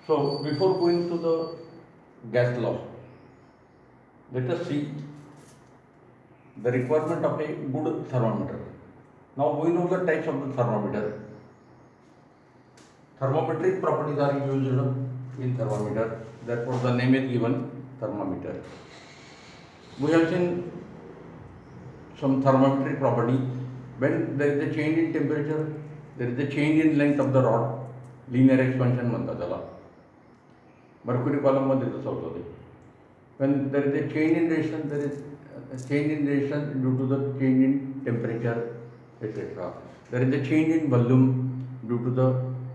So before going to the gas law, let us see the requirement of a good thermometer. Now we know the types of the thermometer. Thermometric properties are used in thermometer. Therefore, the name is given thermometer. We have seen some thermometric property. When there is a change in temperature, there is a change in length of the rod. Linear expansion म्हणतात त्याला. Mercury column मध्ये तसं होतं ते. When there is a change in resistance, there is a change in resistance due to the change in temperature, etc. There is a change in volume due to the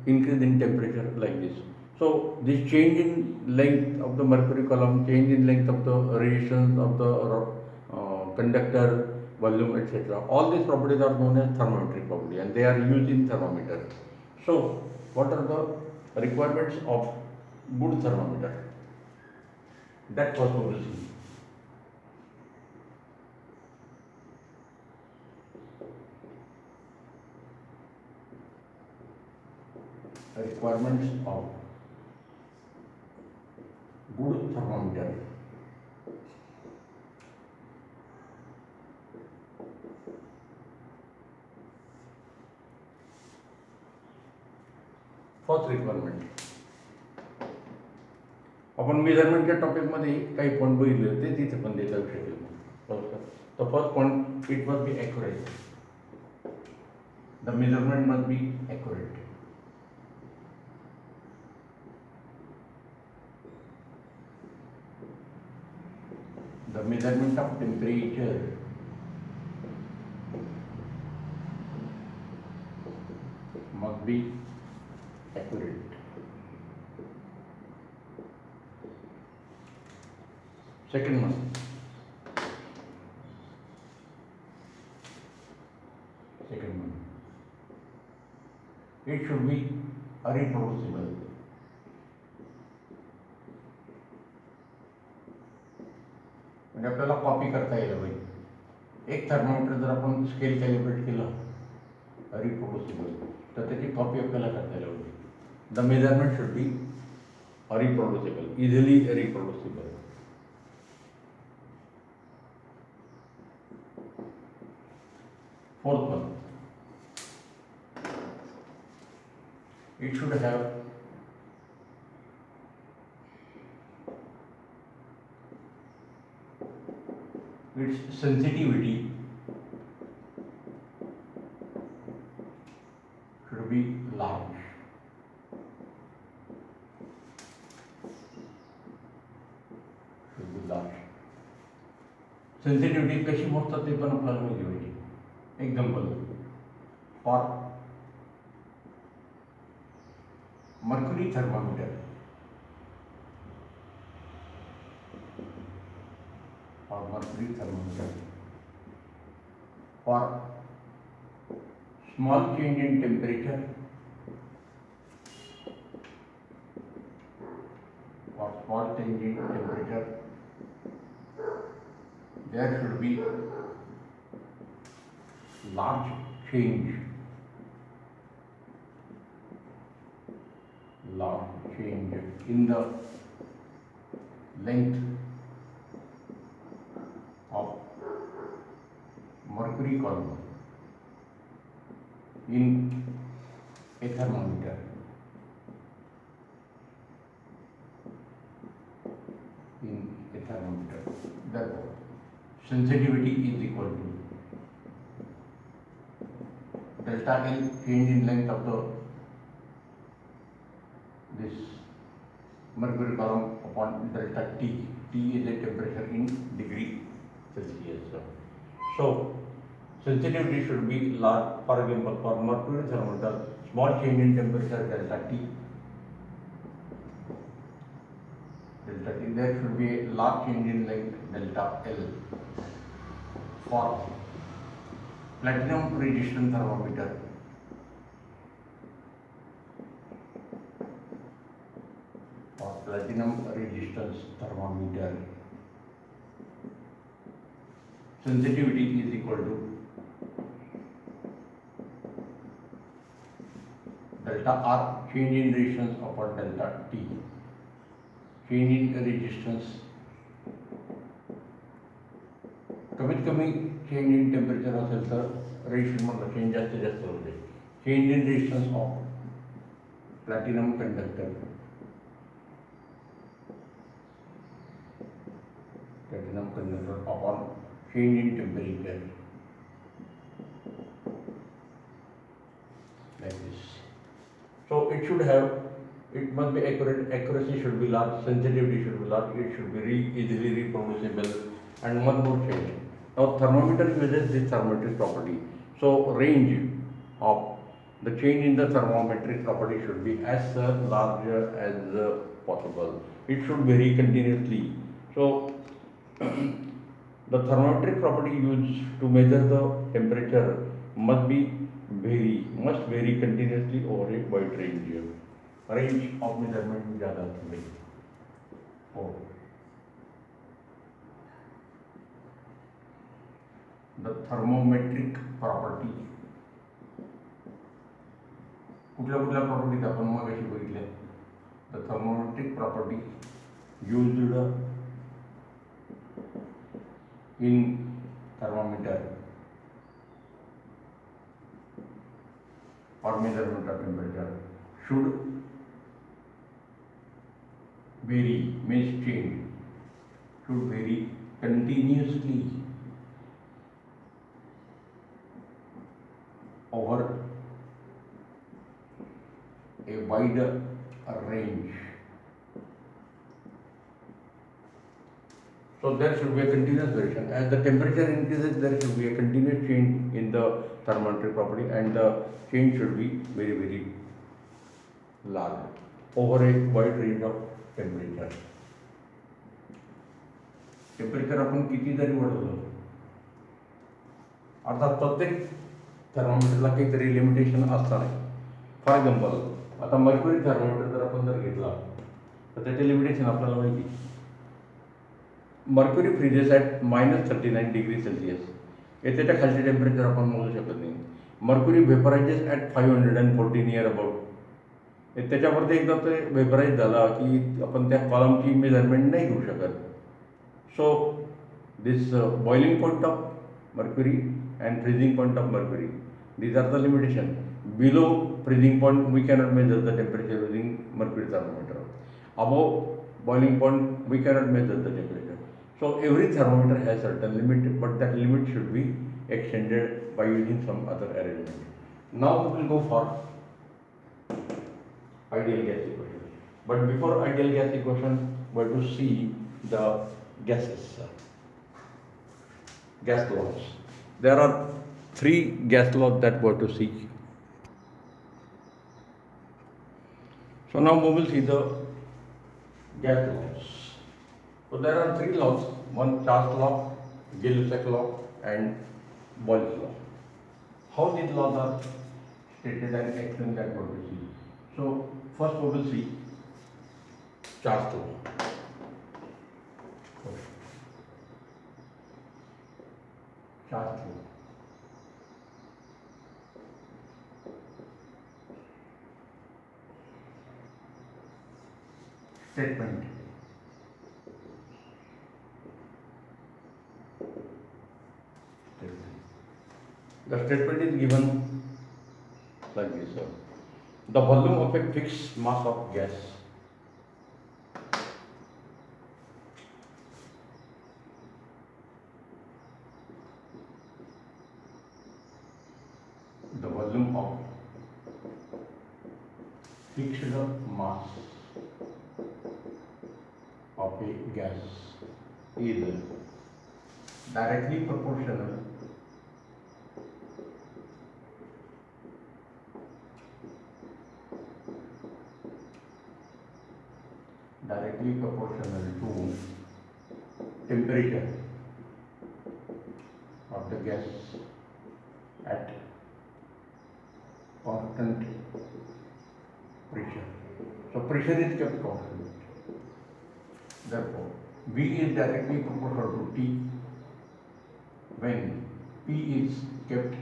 increase in temperature like this. So this change in length of the mercury column, change in length of the resistance of the conductor, volume, etc. All these properties are known as thermometric property and they are used in thermometer. So what are the requirements of good thermometer? That was we will see. Requirements of good thermometer. First requirement. आपण मेजरमेंटच्या टॉपिकमध्ये काही point बघितले होते तिथे पण देता येऊ शकेल. The first point, it must be accurate. The measurement must be accurate. The measurement of temperature must be accurate. Second one. It should be reproducible. म्हणजे आपल्याला कॉपी करता यायला पाहिजे. एक थर्मोमीटर जर आपण स्केल कॅलिब्रेट केलं रिप्रोड्युसिबल तर त्याची कॉपी आपल्याला करता यायला पाहिजे. The measurement should be reproducible, easily reproducible. Fourth one, it should have its sensitivity should be large. Sensitivity कशी मोजतात ते पण आपल्याला माहिती पाहिजे. Example for mercury thermometer, for small change in temperature, there should be large change in the length of mercury column in a thermometer. Therefore, sensitivity is equal to delta L, change in length of this mercury column, upon delta T. T is a temperature in degree Celsius. So sensitivity should be large. For example, for mercury thermometer, small change in temperature delta T, there should be a large change in length delta L. For platinum resistant thermometer, sensitivity is equal to delta R, change in resistance upon delta T. change in resistance, कमीत कमी change in temperature असेल तर रेजिस्टन्समधला change जास्तीत जास्त होते. Change in resistance of platinum conductor, platinum conductor upon change in temperature, like this. So it should have, it must be accurate, accuracy should be large, sensitivity should be large, it should be easily reproducible, and one more change. Now thermometer uses this thermometric property. So range of the change in the thermometric property should be as large as possible. It should vary continuously. So the thermometric property used to measure the temperature must vary continuously over a wide range. Range of measurement ज़्यादा होगी. Oh. The thermometric property. कुठल्या कुठल्या properties आपण मग अशी बघितल्या. The thermometric property used in thermometer or measurement of temperature should vary, means change, should vary continuously over a wide range. So there should be a continuous variation. As the temperature increases, there should be a continuous change in the thermometric property, and the change should be very, very large over a wide range of temperature. Temperature आपण किती जरी वाढवलं, अर्थात प्रत्येक थर्मोमीटरला काहीतरी limitation असणार आहे. For example, आता mercury thermometer जर आपण जर घेतला तर त्याचे लिमिटेशन आपल्याला माहिती. Mercury freezes at -39 degree Celsius, हे त्याच्या खालचे टेम्परेचर आपण मोजू शकत नाही. Mercury vaporises at 514 near about, हे त्याच्यावरती एकदा ते व्हेपराईज झाला की आपण त्या कॉलमची मेजरमेंट नाही घेऊ शकत. So this boiling point of mercury and freezing point of mercury, these are the limitation. Below freezing point we cannot measure the temperature using mercury thermometer. Above boiling point we cannot measure the temperature. So every thermometer has certain limit, but that limit should be extended by using some other arrangement. Now we will go for ideal gas equation. But before ideal gas equation, we have to see the gases, gas laws. There are 3 gas laws that we have to see. So now we will see the gas laws. So there are 3 laws: one Charles law, Gay-Lussac law, and Boyle's law. How these laws are stated and explained, that we will see. So first we will see Charles law. Charles law. Statement. The statement is given like this, sir. The volume of a fixed mass of gas fixed mass of a gas is directly proportional to temperature of the gas at constant pressure. So pressure is kept constant. Therefore, V is directly proportional to T when P is kept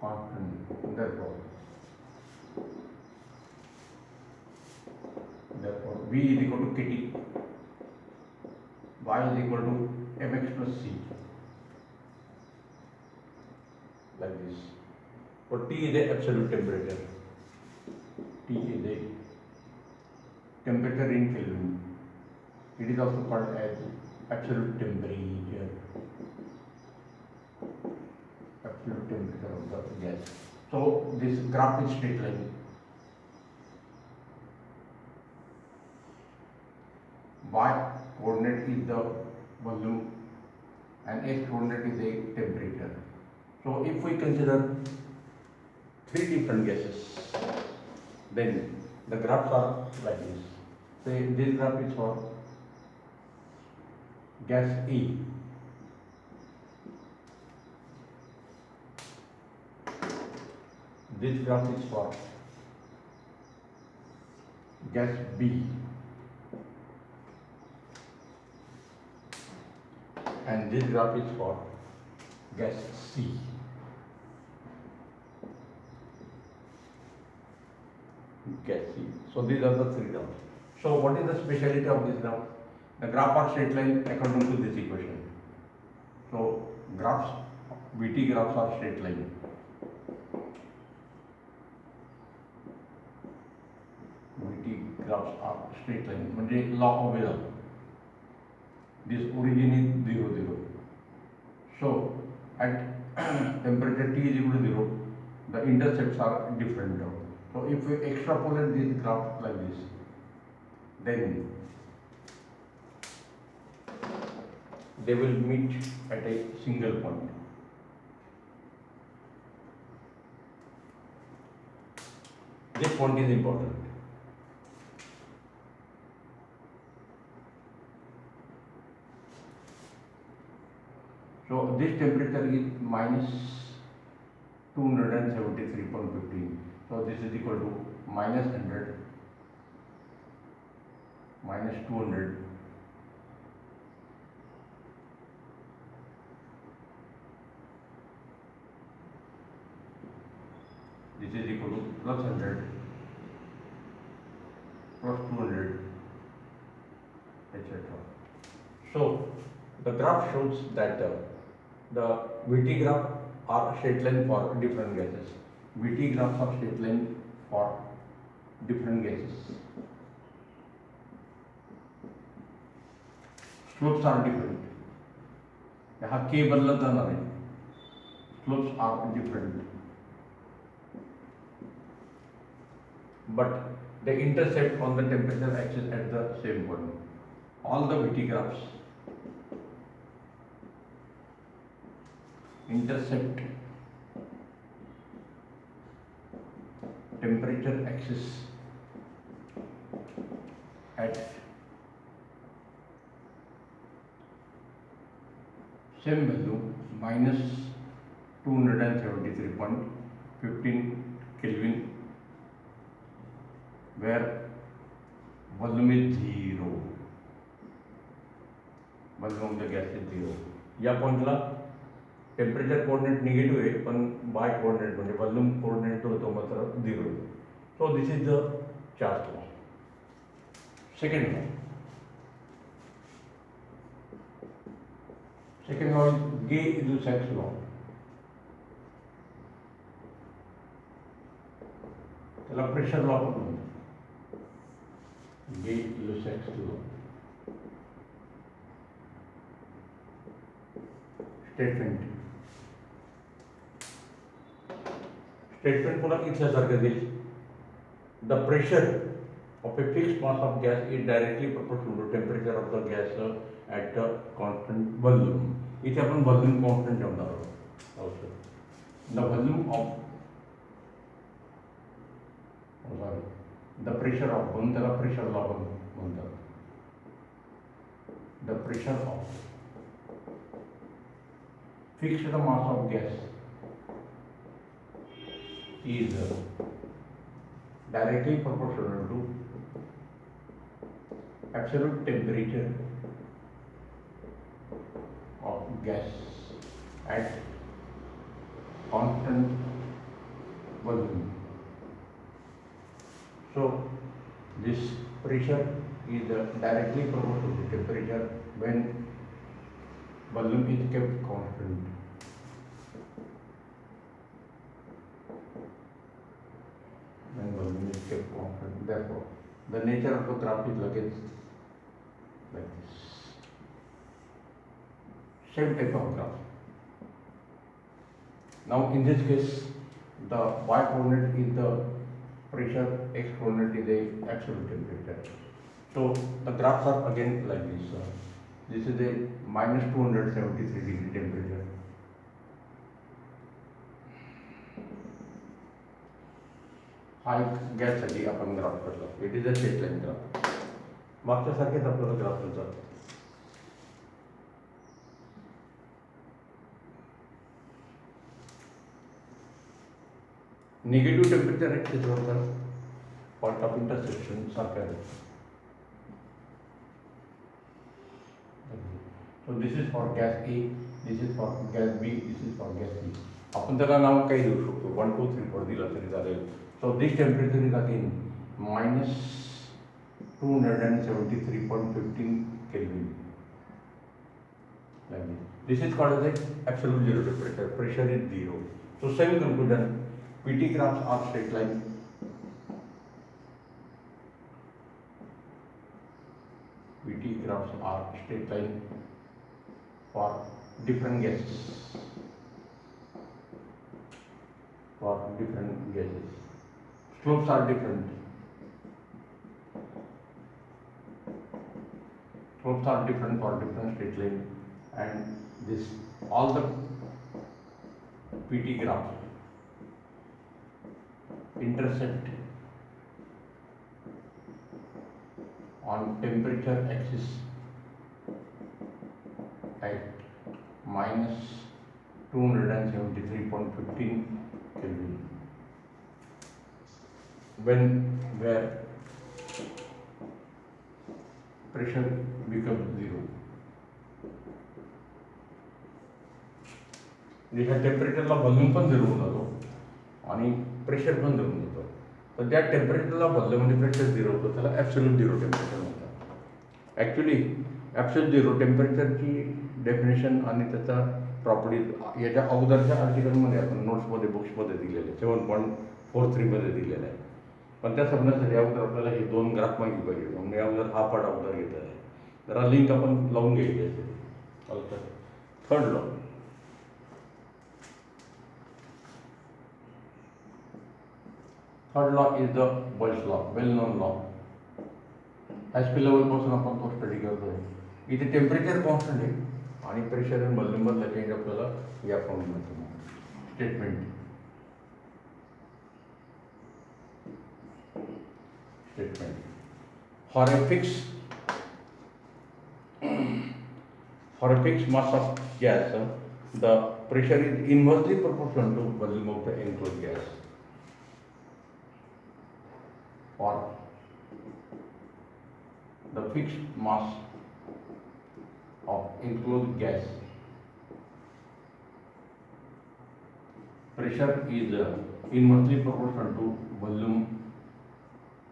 constant. Therefore V V is equal to Kt, Y is equal to mx plus c, like this. For T is the absolute temperature. T is the temperature in Kelvin. It is also called as absolute temperature. Absolute temperature of the gas. So this graph is straight line. Y coordinate is the volume and X coordinate is the temperature. So if we consider three different gases, then the graphs are like this. Say this graph is for gas E. This graph is for gas B. And this graph is for gas C. Gas C. So these are the three graphs. So what is the speciality of this graph? The graph are straight line according to this equation. So graphs, VT graphs are straight line. VT graphs are straight line. म्हणजे law of Wheeler. This origin is 0, 0. So at temperature T is equal to 0, the intercepts are different. So if we extrapolate this graph like this, then they will meet at a single point. This point is important. So this temperature is minus 273.15. So this is equal to minus 100, minus 200, this is equal to plus 100, plus 200, etc. So the graph shows that the VT graph are straight line for different gases. VT graphs are straight line for different gases. Slopes are different. यहाँ K बदलत जाणार आहे. Slopes are different. But they intercept on the temperature axis at the same point. All the VT graphs intercept temperature axis at same value minus 273.15 Kelvin, where volume is 0. Volume of the gas is 0. या पॉइंटला temperature coordinate negative आहे, पण y coordinate म्हणजे volume coordinate होतो मात्र 0. So this is the Charles law. Second law is Gay-Lussac's law. त्याला pressure law पण म्हणतात. Gay-Lussac's law. स्टेटमेंट पुन्हा इथल्यासारखं देईल. The pressure of a fixed mass of gas is directly proportional to temperature of the gas at a constant volume. इथे आपण volume constant ठेवणार आहोत. The volume of the pressure of म्हणून त्याला pressure law म्हणतात. The pressure of fixed mass of gas is directly proportional to absolute temperature of gas at constant volume. So this pressure is directly proportional to the temperature when volume is kept constant. When volume is kept constant, therefore, the nature of the graph is like this. Same type of graph. Now, in this case, the y coordinate is the pressure, x coordinate is the absolute temperature. So the graphs are again like this. This is a minus 273 degree temperature. हा एक गॅससाठी आपण graph काढला. It is a straight line graph. मागच्या सारखेच आपल्याला graph मिळतात. Negative temperature एक्सेसवरचा point of intersection सारखा आहे. So this is for gas A, this is for gas B, this is for gas C. आपण त्याला नाव काही देऊ शकतो. 1, 2, 3, 4 दिला तरी चालेल. So this temperature is again minus 273.15 Kelvin. Like this. This is called as absolute zero temperature. Pressure is zero. So same conclusion. PT graphs are straight line. PT graphs are straight line for different gases. For different gases. Slopes are different. Slopes are different for different straight line, and this all the PT graphs intersect on temperature axis at minus 273.15 Kelvin. Where pressure becomes zero. ह्या टेम्परेचरला volume पण zero होऊन जातो आणि pressure पण zero होऊन जातो. तर ज्या टेम्परेचरला व्हॉल्यूम आणि प्रेशर झिरो होतं त्याला ॲब्सोल्यूट झिरो टेम्परेचर म्हणतात. ॲक्च्युली ॲब्सोल्यूट झिरो टेम्परेचरची डेफिनेशन आणि त्याचा प्रॉपर्टीज याच्या अगोदरच्या आर्टिकलमध्ये आपण नोट्समध्ये बुक्समध्ये दिलेले 7.43मध्ये दिलेलं आहे. पण त्या समजण्यासाठी अगोदर आपल्याला हे दोन ग्राफ माहिती पाहिजे. म्हणून मी अगोदर हा पार्ट अगोदर घेतला आहे. जरा लिंक आपण लावून घ्यायची असेल. Third law. Third law is the Boyle's law, well-known law. HP level पासून आपण तो स्टडी करतोय. इथे टेम्परेचर कॉन्स्टंट आहे आणि प्रेशर आणि व्हॉल्यूम बदला चेंज आपल्याला या फॉर्ममध्ये statement. For a fixed mass of gas, the pressure is inversely proportional to volume of the enclosed gas. For the fixed mass of enclosed gas, pressure is inversely proportional to volume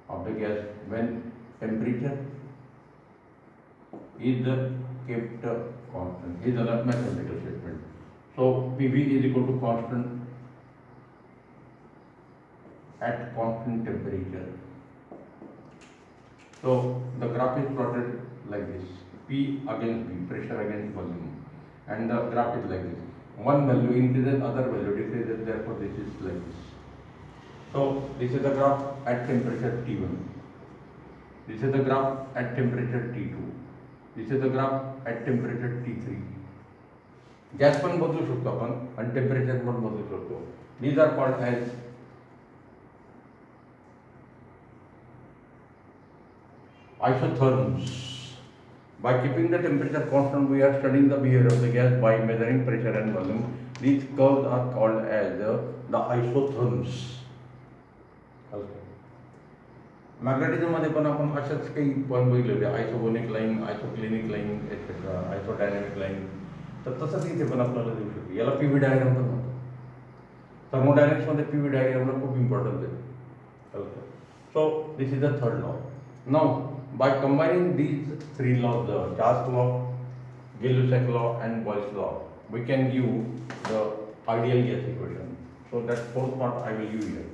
of the gas when temperature is kept constant. Is a mathematical statement. So PV is equal to constant at constant temperature. So the graph is plotted like this: P against V, pressure against volume, and the graph is like this. One value increases, other value decreases. Therefore, this is like this. So this is the graph at temperature T1. This is the graph at temperature T2. This is the graph at temperature T3. Gas पण बदलू शकतो आपण आणि temperature पण बदलू शकतो. These are called as isotherms. By keeping the temperature constant, we are studying the behavior of the gas by measuring pressure and volume. These curves are called as the isotherms. Magnetism मध्ये पण आपण अशाच काही point बघितले, आयसोगोनिक line, आयसोक्लिनिक line, etcetera, आयसोडायनॅमिक line. तर तसंच इथे पण आपल्याला देऊ शकतो. याला पीव्ही डायग्राम पण म्हणतात. थर्मोडायनॅमिक्समध्ये पीव्ही डायग्रामला खूप इम्पॉर्टन्स आहे. सो this is the third law. Now By combining these three laws, the Charles law, Gay-Lussac law and Boyle's law, we can give the ideal gas equation. So that fourth part I will give here.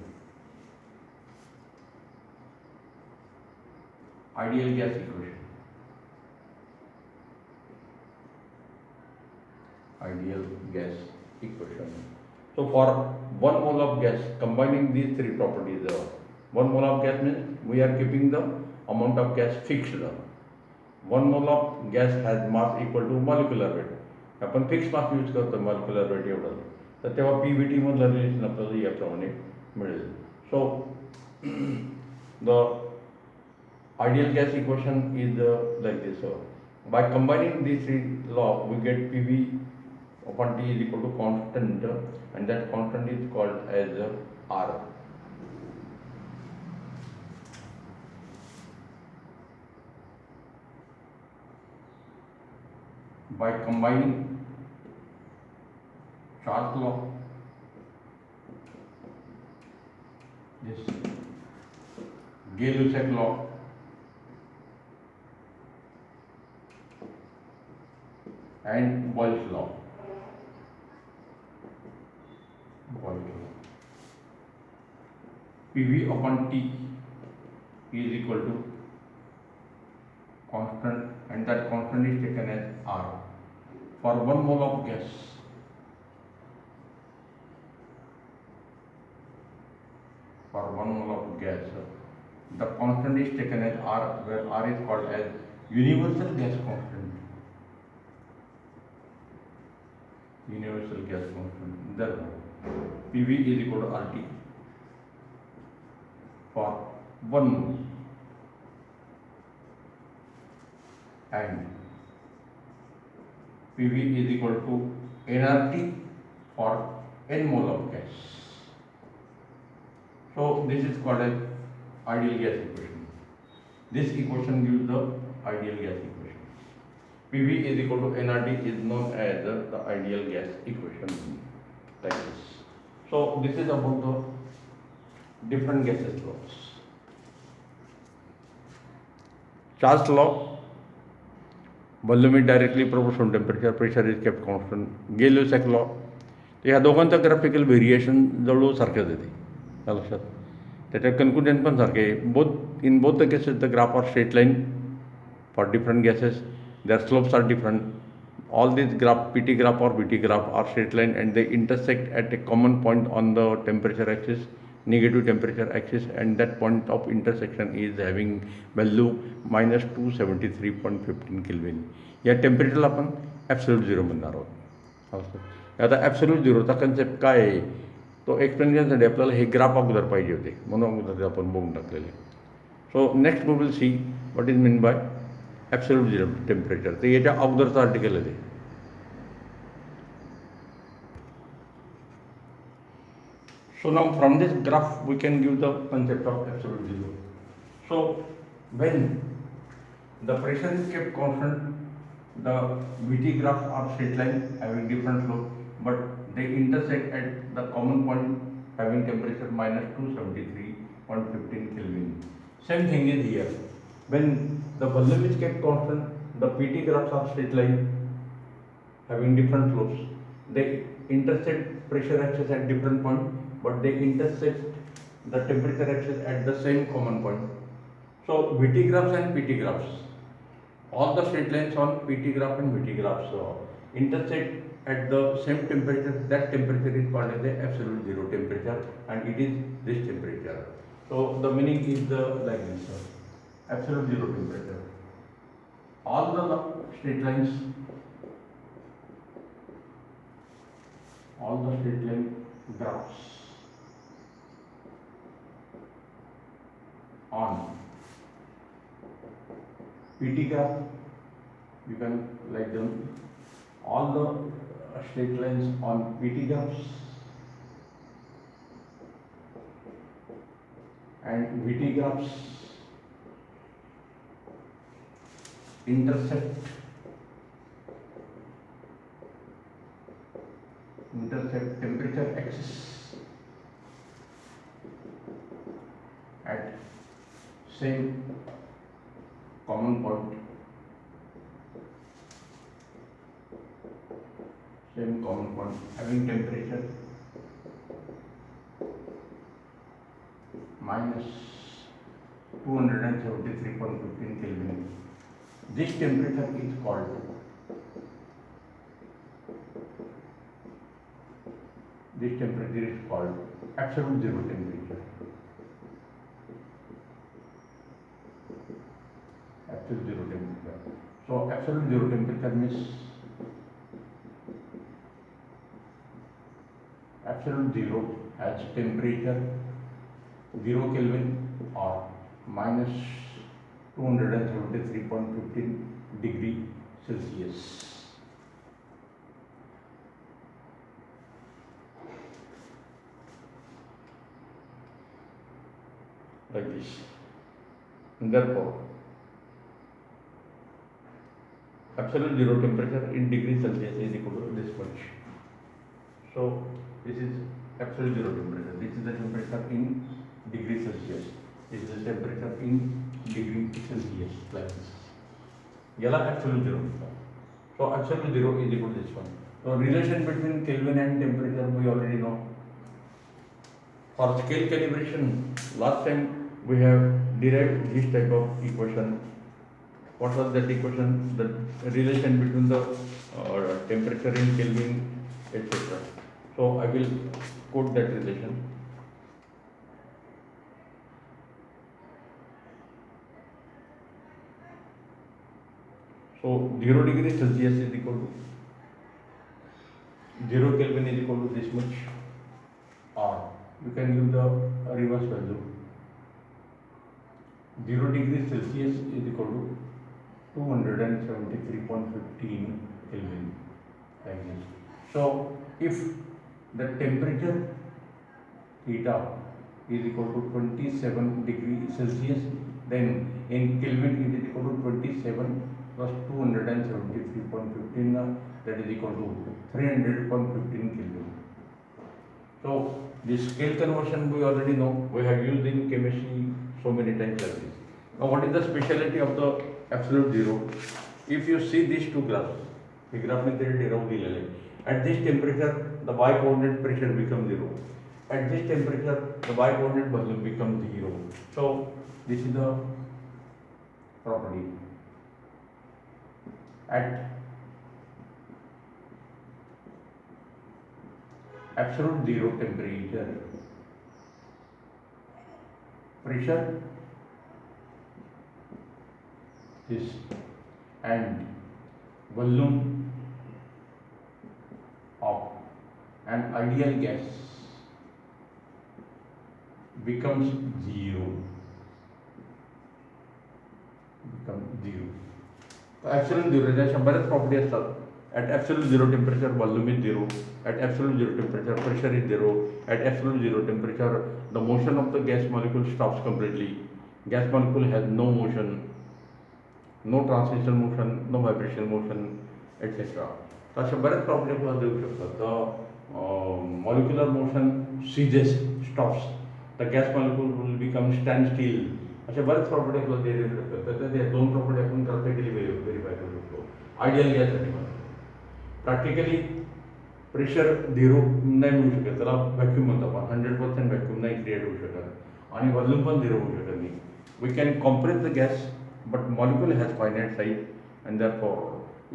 Ideal gas equation. Ideal gas equation. So for 1 mole of gas, combining these three properties, 1 mole of gas means we are keeping the amount of gas fixed. 1 mole of gas has mass equal to molecular weight. आपण fix mass use करतो molecular weight एवढं, तर तेव्हा PVT मधलं relation आपल्याला याप्रमाणे मिळेल. So the ideal gas equation is like this. By combining these three laws, we get PV upon T is equal to constant, and that constant is called as R. By combining Charles law, this Gay-Lussac law, and Boyle's law. PV upon T is equal to constant, and that constant is taken as R. For 1 mole of gas, the constant is taken as R, where R is called as universal gas constant. Therefore, PV is equal to RT for 1 mole, and PV is equal to nRT for n mole of gas. So this is called as ideal gas equation. This equation gives the ideal gas equation. PV is equal to nRT is known as the ideal gas equation, like this. So this is about the different gases laws. Charles law, volume is directly proportional to temperature, pressure is kept constant. Gay-Lussac law, ह्या दोघांचं graphical variation जवळजवळ सारखंच येते लक्षात. त्याच्या conclusion पण सारखे आहे. In both the cases the graph are straight line for different gases. their slopes are different. All these graph, PT graph or VT graph, are straight line, and they intersect at a common point on the temperature axis, negative temperature axis, and that point of intersection is having value minus 273.15 Kelvin. या टेम्परेचरला आपण absolute zero म्हणणार आहोत. आता absolute झिरोचा concept काय आहे तो explain करण्यासाठी आपल्याला हे ग्राफ अगोदर पाहिजे होते, म्हणून अगोदर आपण बघून टाकलेले. So next we will see what is mean by absolute zero temperature. तो याच्या अगोदरचं आर्टिकल आहे. So now from this graph we can give the concept of absolute zero. So when the pressure is kept constant, the VT graphs are straight line having different slope, but they intersect at the common point having temperature minus 273.15 Kelvin. Same thing is here. When the volume is kept constant, the PT graphs are straight line having different slopes. They intersect pressure axis at different point, but they intersect the temperature axis at the same common point. So VT graphs and PT graphs, all the straight lines on PT graph and VT graphs intersect at the same temperature. That temperature is called as the absolute zero temperature, and it is this temperature. So the meaning is the like this. Absolute zero temperature. All the straight line graphs on PT graph, you can like them. All the straight lines on PT graphs and VT graphs intersect temperature axis at same common point, same common point having temperature minus 273.15 Kelvin. This temperature is called absolute zero temperature. Absolute zero temperature. So absolute zero temperature means absolute zero has temperature 0 Kelvin or minus 273.15 degree Celsius. Like this. And therefore, absolute zero temperature in degree Celsius is equal to this much. So this is absolute zero temperature. This is the temperature in degree Celsius. This is the temperature in degree Celsius, like this. Yellow absolute zero. So absolute zero is equal to this one. So relation between Kelvin and temperature we already know. For scale calibration, last time we have derived this type of equation. What was that equation? The relation between the temperature in Kelvin, etc. So I will quote that relation. So 0 degree Celsius is equal to 0 Kelvin is equal to this much, or you can give the reverse value. 0 degree Celsius is equal to 273.15 Kelvin, like this. So if the temperature theta is equal to 27 degree Celsius, then in Kelvin it is equal to 27 plus 273.15, that is equal to 300.15 Kelvin. So this scale conversion we already know, we have used in chemistry so many times like this. Now what is the speciality of the absolute zero? If you see these two graphs, the graph में तेरे डेराव दिया ले, at this temperature the y-coordinate pressure becomes zero. At this temperature the y-coordinate volume becomes zero. So this is the property. At absolute zero temperature, pressure is and volume of an ideal gas becomes zero. Absolute zero, there are बरेच property असतात. At absolute zero temperature, volume is zero. At absolute zero temperature, pressure is zero. At absolute zero temperature, the motion of the gas molecule stops completely. Gas molecule has no motion, no transition motion, no vibration motion, etc. तर अशा बऱ्याच property आपल्याला देऊ शकतात. Molecular motion ceases, stops. The gas molecule will become stand still. अशा बऱ्याच property आपल्याला देऊ शकतात. त्याच्यात या दोन प्रॉपर्टी आपण प्रॅक्टिकली व्हेरीफाय करू शकतो. आयडियल गॅससाठी प्रॅक्टिकली प्रेशर झिरो नाही मिळू शकत, त्याला व्हॅक्यूम म्हणतो आपण. 100% व्हॅक्यूम नाही क्रिएट होऊ शकत आणि व्हॉल्यूम पण झिरो होऊ शकत नाही. We can compress the gas but molecule has finite size, and therefore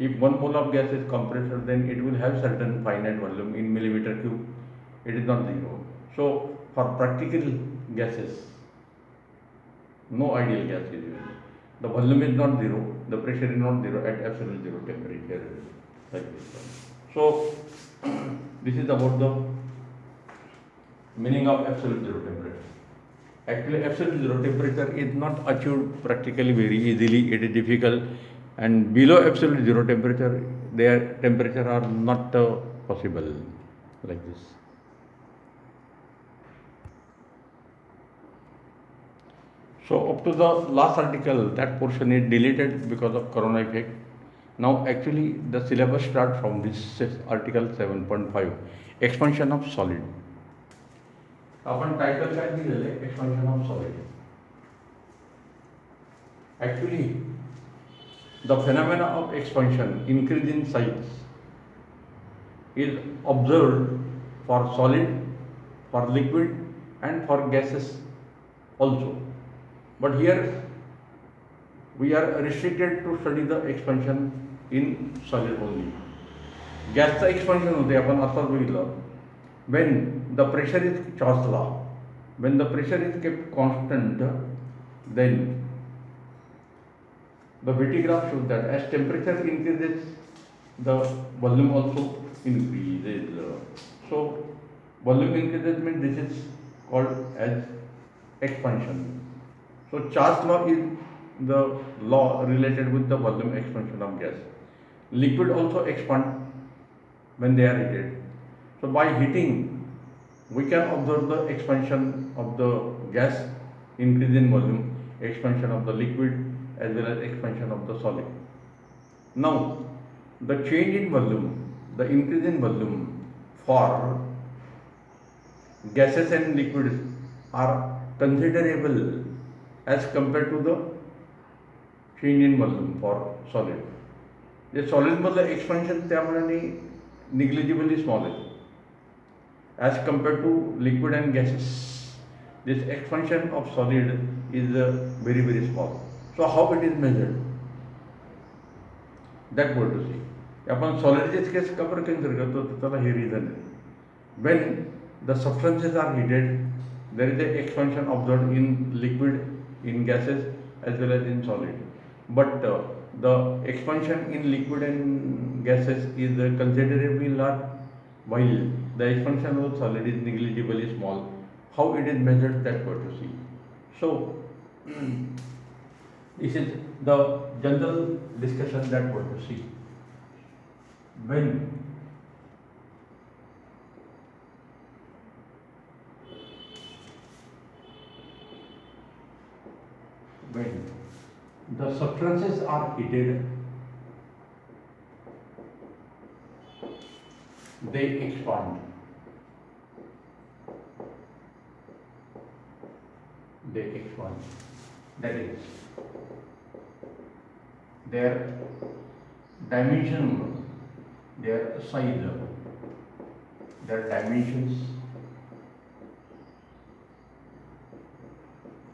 if 1 mole of gas is compressed, then it will have certain finite volume in millimeter cube. It is not zero. So for practical gases, no ideal gas is used. The volume is not zero, the pressure is not zero at absolute zero temperature, like this one. So this is about the meaning of absolute zero temperature. Actually, absolute zero temperature is not achieved practically very easily. It is difficult, and below absolute zero temperature, their temperature are not possible, like this. So up to the last article, that portion is deleted because of corona effect. Now actually the syllabus starts from this article 7.5, expansion of solid. आपण title काय दिलेलं आहे, expansion of solid. Actually the phenomena of expansion, increase in size, is observed for solid, for liquid, and for gases also. But here we are restricted to study the expansion in solid only. गॅसचं expansion होते आपण आत्ताच बघितलं. when the pressure is Chauce's law, when the pressure is kept constant, then the VT graph shows that as temperature increases, the volume also increases. So volume increases means this is called as expansion. So Chauce's law is the law related with the volume expansion of gas. Liquid also expand when they are heated. So by heating, we can observe the expansion of the gas, increase in volume, expansion of the liquid, as well as expansion of the solid. Now, the change in volume, the increase in volume for gases and liquids are considerable as compared to the change in volume for solid. जे सॉलिडमधलं expansion त्यामुळे negligibly small आहे as compared to liquid and gases. This expansion of solid is very very small. So how it is measured? That we have to see. आपण सॉलिडचेच case का बरं consider करतो तर त्याला हे रिझन आहे. when the substances are heated, there is a expansion observed in liquid, in gases as well as in solid. But the expansion in liquid and gases is considerably large, while the expansion of solid is negligibly small. How it is measured, that we have to see. So this is the general discussion that we have to see. When the substances are heated, they expand. They expand. That is, their dimension, their size, their dimensions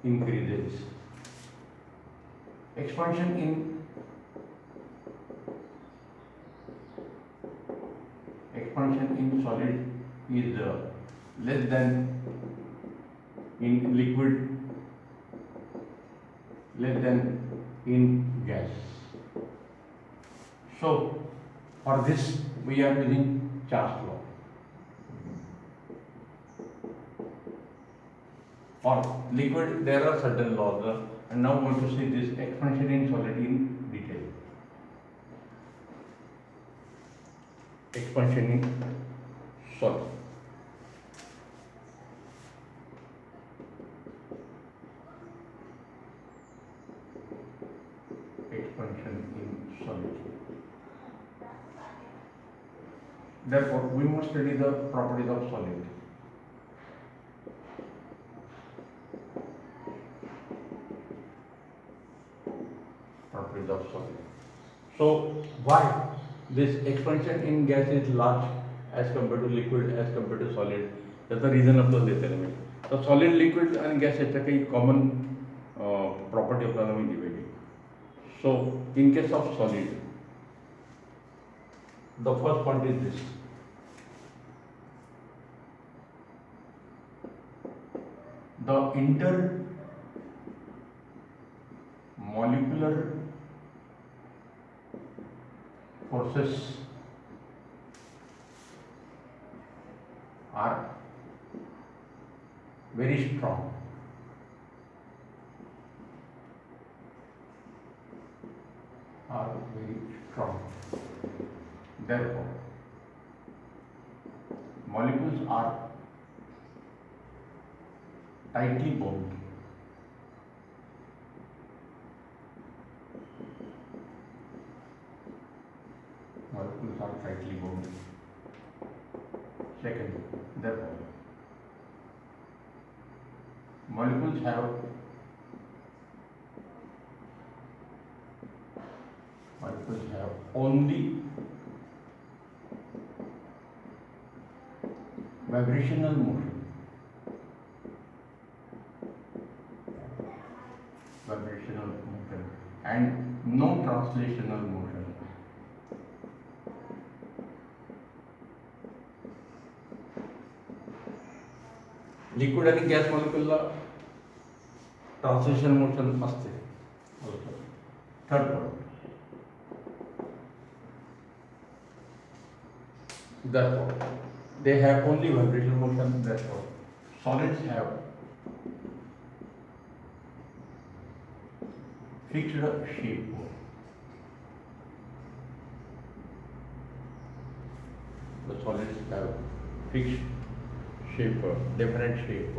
increases. Expansion in solid is less than in liquid, less than in gas. So for this we are using Chauce's law. For liquid there are certain laws, and now we want to see this expansion in solid in detail. Expansion in solid. Expansion in solid. Therefore, we must study the properties of solid. Properties of solid. So, why this expansion in gas is large as compared to liquid, as compared to solid? That's the reason आपल्याला देताना मिळेल. तर solid, liquid आणि gas याच्या काही common property आपल्याला माहिती पाहिजे. So, in case of solid, the first point is this. The intermolecular forces are very strong. Therefore, molecules are tightly bound. Molecules are tightly bound. Second, therefore, molecules have only vibrational motion, and no translational motion. Liquid आणि gas मॉलिक्यूलला translation motion असते. Third point, therefore they have only vibrational motion, therefore solids have fixed shape. The solids have fixed shape, different shape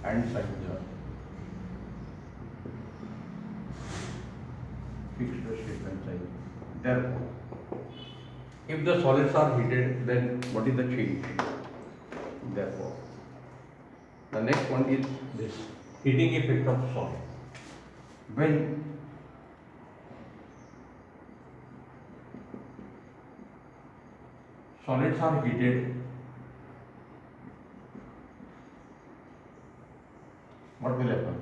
and size. Fixed shape and size. Therefore, if the solids are heated, then what is the change? Therefore, the next one is this heating effect of solid. When solids are heated, what will happen?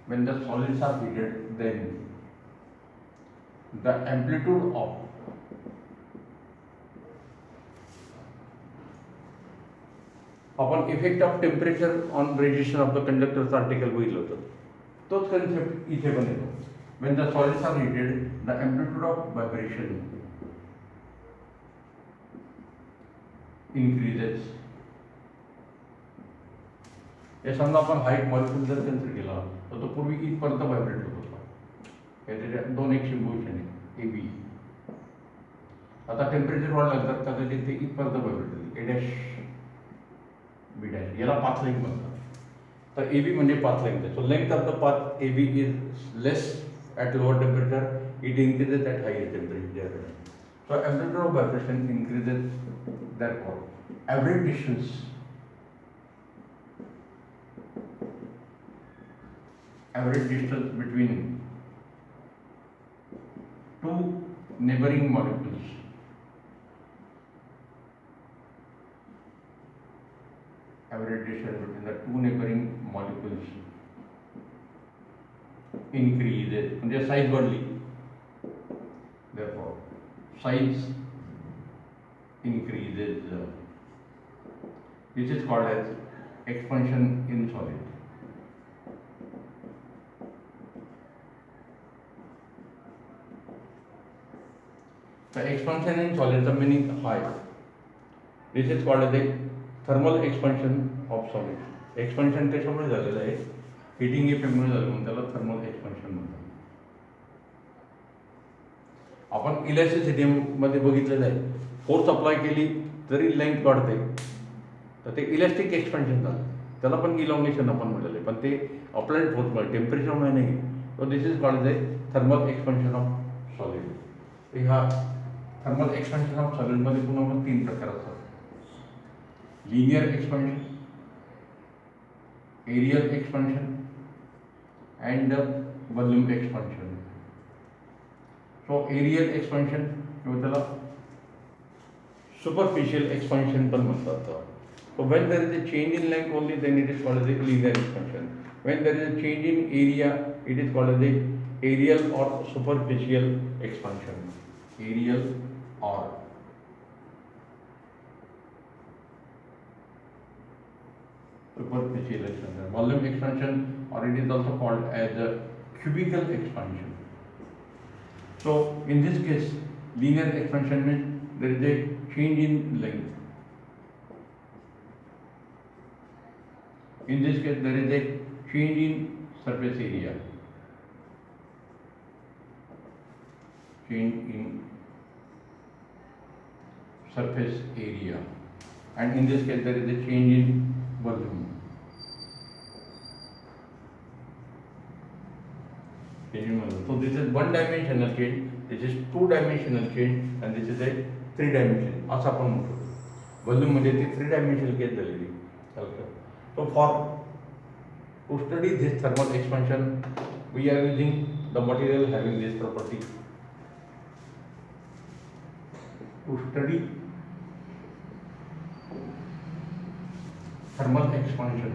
When the solids are heated, then the amplitude of upon effect of temperature on resistance of the conductor's article होईल होतं. तोच concept इथे पण येतो. When the solids are heated, the amplitude of vibration increases. हे समजा आपण height molecule जर consider केला तर तो पूर्वी इथपर्यंत व्हायब्रेट होत होता. त्याच्या दोन एक सिम्बॉल्स आहे ए बी. आता टेम्परेचर वाढलं तर कदाचित ते इथपर्यंत व्हायब्रेट होईल. ए डॅश बी डॅश, याला पाथ लेंथ म्हणतात. तर ए बी म्हणजे पाथ लेंथ आहे. So length of the path A B is less at lower temperature, it increases at higher temperature. So amplitude of vibration increases, therefore average distance between two neighboring molecules increases, म्हणजे size वाढली, therefore size increases. This is called as expansion in solid. The expansion in solid, the meaning high. This is called as a thermal expansion of solid. Expansion कशामुळे झालेलं आहे? Heating इफेक्टमुळे झालं म्हणून त्याला thermal expansion म्हणतात. आपण electricity मध्ये बघितलेलं आहे, फोर्स अप्लाय केली जरी लेंथ वाढते तर ते इलेक्ट्रिक एक्सपान्शन झालं, त्याला पण इलॉंगेशन आपण म्हटलेलं आहे, पण ते अप्लाइड फोर्समुळे टेम्परेचरमुळे नाही. So this is called the thermal expansion of solid. ह्या थर्मल एक्सपान्शन ऑफ सॉलिडमध्ये पुन्हा तीन प्रकार असतात: linear expansion, areal expansion and volume expansion. So aerial expansion किंवा त्याला superficial expansion पण म्हणतात. So when there is a change in length only, then it is called as a linear expansion. When there is a change in area, it is called as a aerial or superficial expansion. Aerial or superficial expansion. Volume expansion, or it is also called as a cubical expansion. So in this case, linear expansion means there is a change in length. In this case, there is a change in surface area. Change in surface area. And in this case, there is a change in volume. So this is one dimensional change, this is two dimensional change, and this is a three dimensional. असं आपण म्हणतो. Volume मध्ये ती three dimensional case झालेली. So for to study this thermal expansion, we are using the material having this property. to study thermal expansion.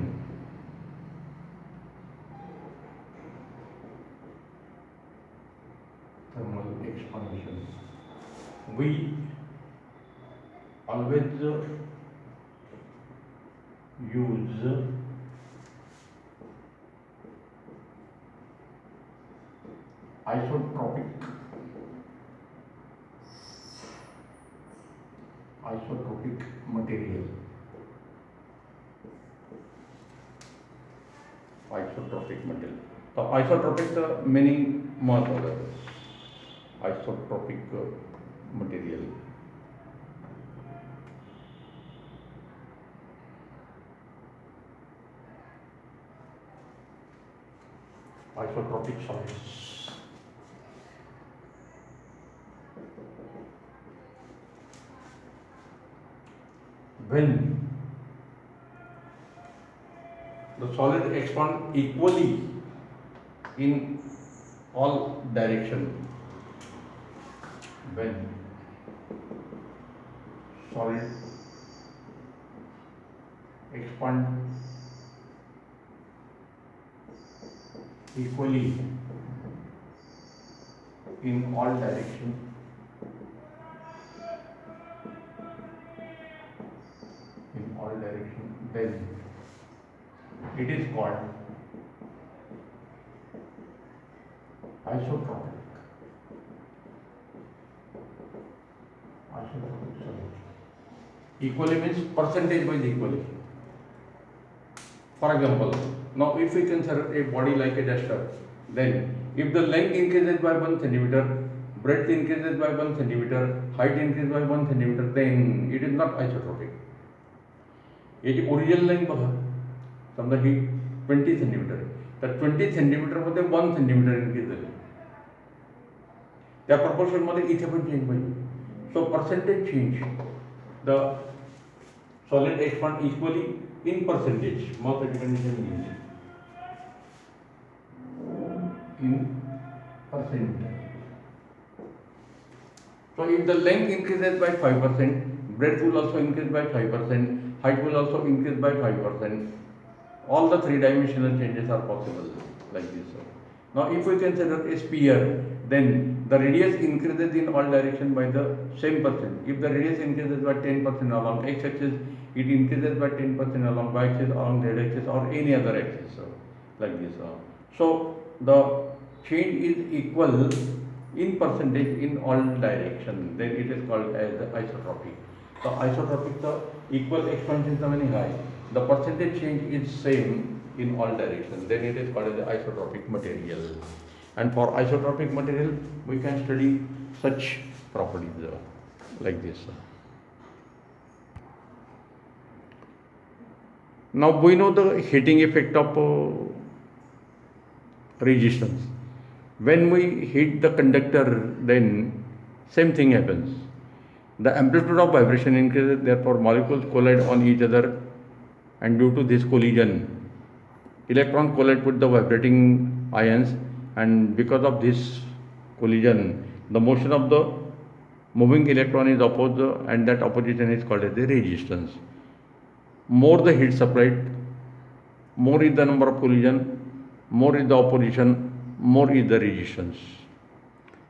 Thermal expansion. We always use isotropic material. Isotropic material. तो isotropic का meaning महत्व है. Isotropic material. Isotropic solids. When the solid expand equally in all direction, when solid expand equally in all direction, then it is called isotropic. Isotropic solid. Equally means percentage wise equally. For example, now if we consider a body like a duster, then if the length increases by 1 centimeter, breadth increases by 1 centimeter, height increases by 1 centimeter, then it is not isotropic. याची original length बघा, समजा ही 20 centimetre आहे, तर 20 सेंटीमीटरमध्ये 1 centimetre increase झाली, त्या प्रपोर्शनमध्ये इथे पण change पाहिजे. So percentage change, the solid expand equally in percentage, महत्वाची कंडिशन घेतली in percentage. So if the length increases by 5%, breadth will also increase by 5%, height will also increase by 5%. All the three-dimensional changes are possible like this. Now if we consider a sphere, then the radius increases in all direction by the same percent. If the radius increases by 10% along x-axis, it increases by 10% along y-axis, along z-axis, or any other axis, like this. So the change is equal in percentage in all direction. Then it is called as isotropic. So isotropic, the equal expansion is very high. The percentage change is same in all directions. Then it is called as the isotropic material. And for isotropic material, we can study such properties like this. Now we know the heating effect of resistance. When we heat the conductor, then same thing happens. The amplitude of vibration increases, therefore molecules collide on each other, and due to this collision, electrons collide with the vibrating ions, and because of this collision, the motion of the moving electron is opposed, and that opposition is called as the resistance. More the heat supplied, more is the number of collision, more is the opposition, more is the resistance.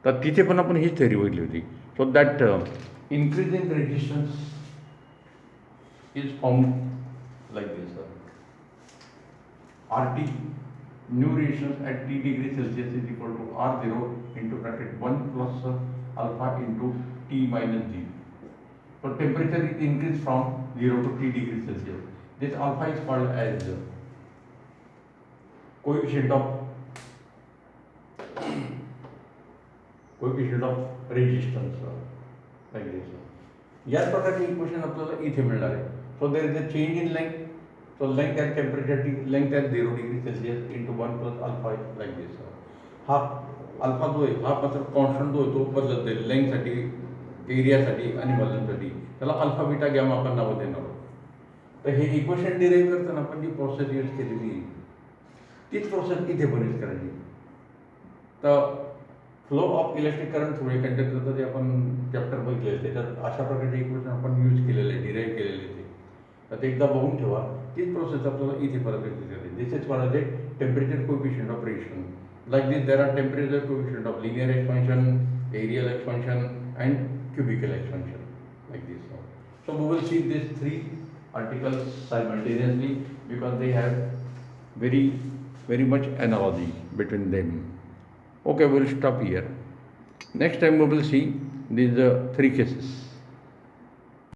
तर तिथे पण आपण हीच theory बघितली होती. So that increase in resistance is found like this. RT, new resistance at T degree Celsius is equal to R0 into bracket 1 plus alpha into T minus G. So temperature is increased from 0 to T degree Celsius. This alpha is called as coefficient of resistance. Like this. याच प्रकारची equation आपल्याला इथे मिळणार आहे. So there is a change in length. So length at temperature T, length at 0 degree Celsius into 1 plus alpha like this. हा alpha जो आहे हा मात्र कॉन्स्टंट जो आहे तो बदलत जाईल लेंथसाठी, एरियासाठी आणि वॉल्यूमसाठी. त्याला अल्फा बीटा गॅमा आपण नावं देणार आहोत. तर हे इक्वेशन डिराईव्ह करताना आपण जी प्रोसेस यूज केलेली तीच प्रोसेस इथे पण यूज करायची. तर flow of electric current through a कंडक्टरचं जे आपण चॅप्टर बघितलेलं त्याच्यात अशा प्रकारचे इक्वेशन आपण यूज केलेले आहे, डिराईव्ह केलेले ते. तर ते एकदा बघून ठेवा. तीच प्रोसेस आपल्याला इथे परत येते. This is called as temperature coefficient of reaction. Like this, there are temperature coefficient of linear expansion, aerial expansion, and cubical expansion, like this. So we will see these three articles simultaneously because they have very much analogy between them. Okay, we will stop here. Next time we will see these three cases.